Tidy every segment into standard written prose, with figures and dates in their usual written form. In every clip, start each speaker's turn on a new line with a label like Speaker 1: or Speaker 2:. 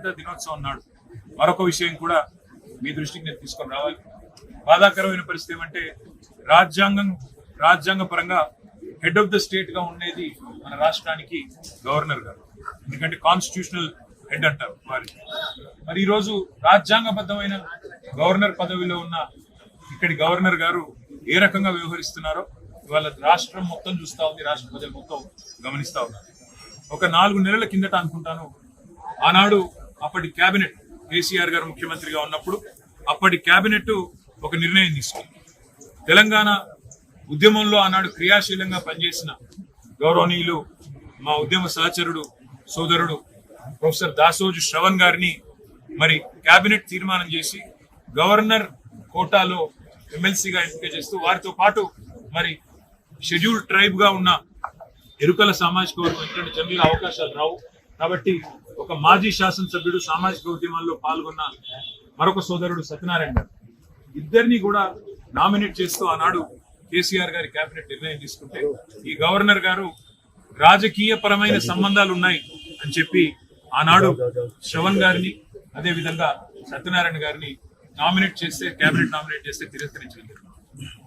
Speaker 1: గణతంత్ర దినోత్సవం నాడు మరొక విషయం కూడా మీ దృష్టికి నేను తీసుకొని రావాలి. బాధాకరమైన పరిస్థితి ఏమంటే రాజ్యాంగ పరంగా హెడ్ ఆఫ్ ద స్టేట్ గా ఉండేది మన రాష్ట్రానికి గవర్నర్ గారు, ఎందుకంటే కాన్స్టిట్యూషనల్ హెడ్ అంటారు వారి. మరి ఈరోజు రాజ్యాంగబద్ధమైన గవర్నర్ పదవిలో ఉన్న ఇక్కడి గవర్నర్ గారు ఏ రకంగా వ్యవహరిస్తున్నారో ఇవాళ రాష్ట్రం మొత్తం చూస్తా ఉంది, రాష్ట్ర ప్రజలు మొత్తం గమనిస్తా ఉన్నారు. ఒక 4 నెలల కిందట అనుకుంటాను, ఆనాడు అప్పటి కేబినెట్ కేసీఆర్ గారు ముఖ్యమంత్రిగా ఉన్నప్పుడు అప్పటి కేబినెట్ ఒక నిర్ణయం తీసుకుంది. తెలంగాణ ఉద్యమంలో ఆనాడు క్రియాశీలంగా పనిచేసిన గౌరవనీయులు మా ఉద్యమ సహచరుడు సోదరుడు ప్రొఫెసర్ దాసోజు శ్రవణ్ గారిని మరి కేబినెట్ తీర్మానం చేసి గవర్నర్ కోటాలో ఎమ్మెల్సీగా ఎంపిక చేస్తూ వారితో పాటు మరి షెడ్యూల్డ్ ట్రైబ్ గా ఉన్న ఎరుకల సామాజిక వర్గం ఇటువంటి జనరల్ అవకాశాలు రావు కాబట్టి ఒక మాజీ శాసనసభ్యుడు సామాజిక ఉద్యమాల్లో పాల్గొన్న మరొక సోదరుడు సత్యనారాయణ గారు ఇద్దరిని కూడా నామినేట్ చేస్తూ ఆనాడు కేసీఆర్ గారి కేబినెట్ నిర్ణయం తీసుకుంటే ఈ గవర్నర్ గారు రాజకీయ పరమైన సంబంధాలు ఉన్నాయి అని చెప్పి ఆనాడు శ్రవణ్ గారిని అదే విధంగా సత్యనారాయణ గారిని నామినేట్ చేస్తే కేబినెట్ నామినేట్ చేస్తే తిరస్కరించడం జరిగింది.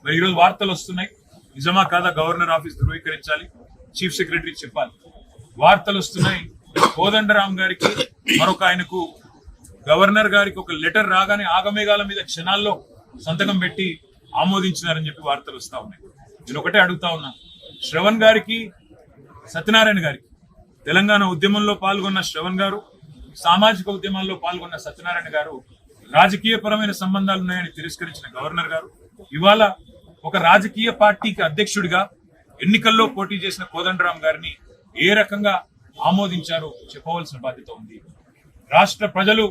Speaker 1: మరి ఈరోజు వార్తలు వస్తున్నాయి, నిజమా కాదా గవర్నర్ ఆఫీస్ ధృవీకరించాలి, చీఫ్ సెక్రటరీ చెప్పాలి. వార్తలు వస్తున్నాయి, కోదండరామ్ గారికి మరొక ఆయనకు గవర్నర్ గారికి ఒక లెటర్ రాగానే ఆగమేఘాల మీద క్షణాల్లో సంతకం పెట్టి ఆమోదించినారని చెప్పి వార్తలు వస్తా ఉన్నాయి. నేను ఒకటే అడుగుతా ఉన్నా, శ్రవణ్ గారికి సత్యనారాయణ గారికి తెలంగాణ ఉద్యమంలో పాల్గొన్న శ్రవణ్ గారు, సామాజిక ఉద్యమాల్లో పాల్గొన్న సత్యనారాయణ గారు రాజకీయ పరమైన సంబంధాలు ఉన్నాయని తిరస్కరించిన గవర్నర్ గారు ఇవాళ ఒక రాజకీయ పార్టీకి అధ్యక్షుడిగా ఎన్నికల్లో పోటీ చేసిన కోదండరామ్ గారిని ఏ రకంగా ఆమోదించారో చెప్పవలసిన బాధ్యత ఉంది. రాష్ట్ర ప్రజలు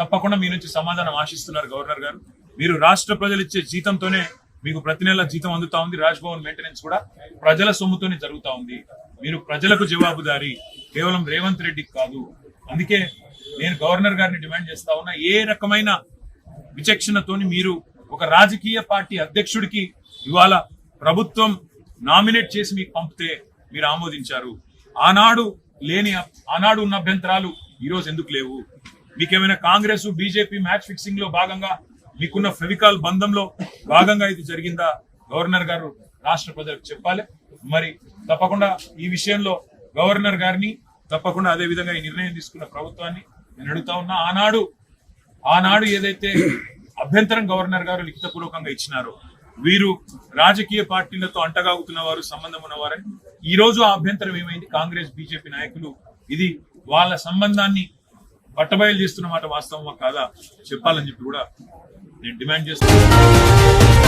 Speaker 1: తప్పకుండా మీ నుంచి సమాధానం ఆశిస్తున్నారు గవర్నర్ గారు. మీరు రాష్ట్ర ప్రజలు ఇచ్చే జీతంతోనే మీకు ప్రతి నెల జీతం అందుతా ఉంది, రాజ్భవన్ మెయింటెనెన్స్ కూడా ప్రజల సొమ్ముతోనే జరుగుతా ఉంది. మీరు ప్రజలకు జవాబుదారీ, కేవలం రేవంత్ రెడ్డికి కాదు. అందుకే నేను గవర్నర్ గారిని డిమాండ్ చేస్తా ఉన్నా, ఏ రకమైన విచక్షణతోని మీరు ఒక రాజకీయ పార్టీ అధ్యక్షుడికి ఇవాళ ప్రభుత్వం నామినేట్ చేసి మీకు పంపితే మీరు ఆమోదించారు. ఆనాడు ఉన్న అభ్యంతరాలు ఈ రోజు ఎందుకు లేవు? మీకేమైనా కాంగ్రెస్ బీజేపీ మ్యాచ్ ఫిక్సింగ్ లో భాగంగా మీకున్న ఫెవికాల్ బంధంలో భాగంగా ఇది జరిగిందా? గవర్నర్ గారు రాష్ట్ర ప్రజలకు చెప్పాలి. మరి తప్పకుండా ఈ విషయంలో గవర్నర్ గారిని తప్పకుండా అదే విధంగా ఈ నిర్ణయం తీసుకున్న ప్రభుత్వాన్ని నేను అడుగుతా ఉన్నా. ఆనాడు ఏదైతే అభ్యంతరం గవర్నర్ గారు లిఖితపూర్వకంగా ఇచ్చినారో, వీరు రాజకీయ పార్టీలతో అంటగాగుతున్న వారు, సంబంధం ఉన్నవారని ఈ రోజు ఆ అభ్యంతరం ఏమైంది? కాంగ్రెస్ బీజేపీ నాయకులు ఇది వాళ్ళ సంబంధాన్ని బట్టబయలు చేస్తున్న మాట వాస్తవమా కాదా చెప్పాలని చెప్పి కూడా నేను డిమాండ్ చేస్తున్నాను.